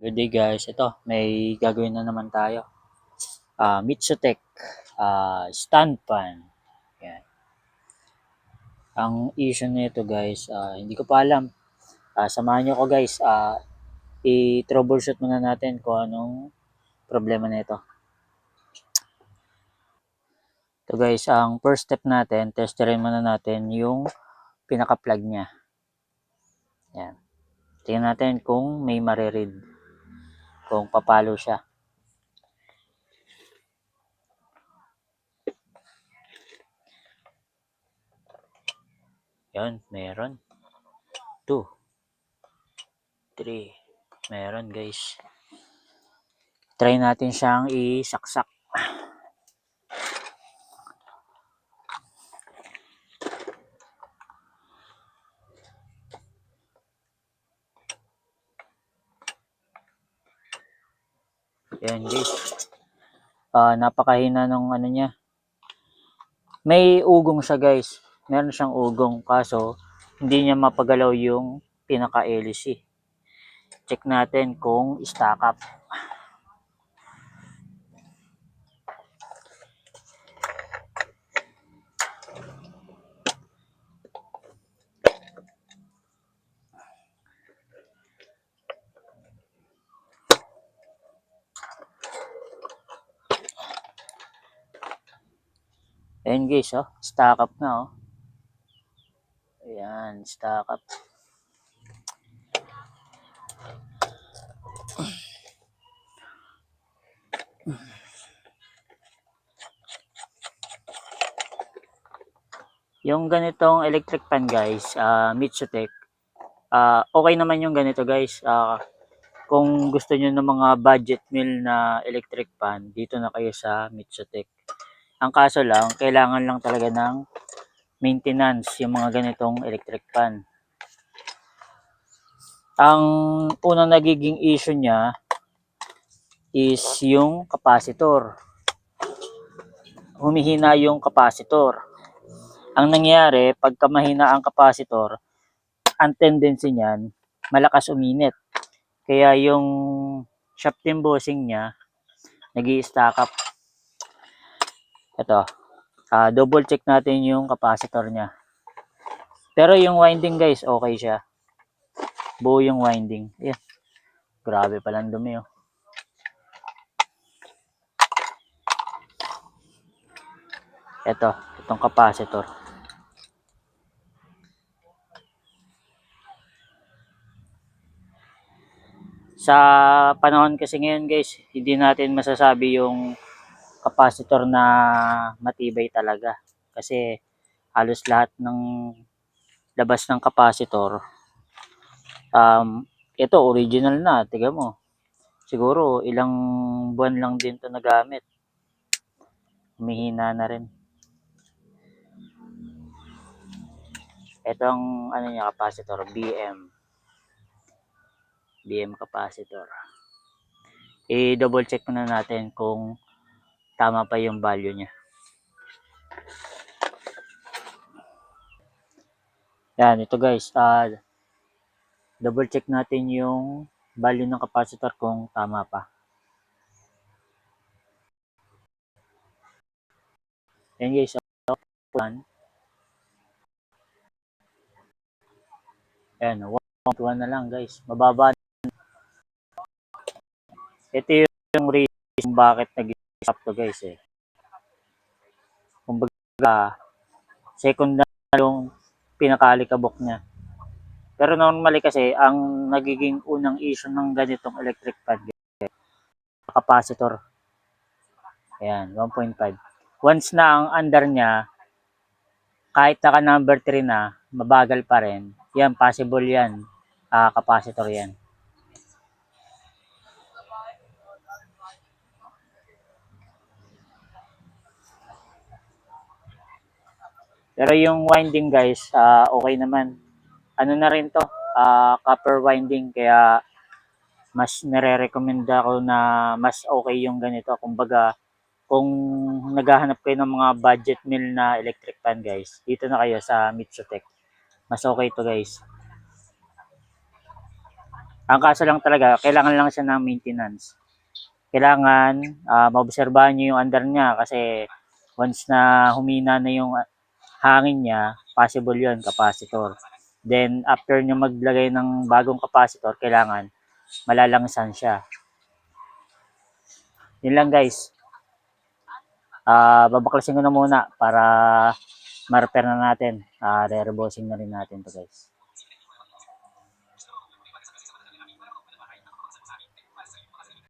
Good day guys, ito may gagawin na naman tayo. Mitsutech stand fan. Yan. Ang issue nito guys, hindi ko pa alam. Samahan nyo ko guys, i-troubleshoot muna natin kung anong problema nito. Ito guys, ang first step natin, testerin muna natin yung pinaka-plug niya. Yan. Tingnan natin kung may mariread, kung papalo siya. Yan, meron. 2, 3, meron guys. Try natin siyang isaksak. Yan guys. Napakahina ng ano niya. May ugong siya guys. Meron siyang ugong kaso hindi niya mapagalaw yung pinaka-LC. Check natin kung stack up. Ayan guys, stack up na Ayan, stack up. Yung ganitong electric fan guys, Mitsutech, okay naman yung ganito guys. Kung gusto niyo ng mga budget meal na electric fan, dito na kayo sa Mitsutech. Ang kaso lang, kailangan lang talaga ng maintenance yung mga ganitong electric fan. Ang unang nagiging issue niya is yung capacitor. Humihina yung capacitor. Ang nangyayari, pagka mahina ang capacitor, ang tendency niyan, malakas uminit. Kaya yung shaft embossing niya, nag-i-stack up. Ito, double check natin yung capacitor niya. Pero yung winding guys, okay siya. Buo yung winding. Ayan. Grabe palang dumi itong capacitor. Sa panahon kasi ngayon guys, hindi natin masasabi yung capacitor na matibay talaga. Kasi halos lahat ng labas ng capacitor, ito original na, tingnan mo. Siguro ilang buwan lang din to nagamit. Humihina na rin. Ito ang ano niya, capacitor, BM capacitor. I-double check muna natin kung tama pa yung value niya. Yan, ito guys, double check natin yung value ng capacitor kung tama pa. Yan guys, 1. Ayan, 1.1 na lang guys. Mababa. Ito yung reason bakit nag-stop to guys Kumbaga, second na yung pinakaalikabok niya. Pero normally kasi, ang nagiging unang issue ng ganitong electric fan, capacitor. Ayan, 1.5. Once na ang under niya, kahit naka number 3 na, mabagal pa rin. Yan, possible yan. Capacitor yan. Pero yung winding guys, okay naman. Ano na rin to, copper winding, kaya mas nire-recommend ako na mas okay yung ganito. Kumbaga, kung naghahanap kayo ng mga budget meal na electric fan guys, dito na kayo sa Mitsutech. Mas okay to guys. Ang kaso lang talaga, kailangan lang siya ng maintenance. Kailangan maobserbahan nyo yung under niya kasi once na humina na yung hangin niya, possible yun, capacitor. Then, after nyo maglagay ng bagong capacitor, kailangan malalangsan siya. Yun lang guys. Babaklasin ko na muna para ma-repair na natin. Re-rebossing na rin natin to guys.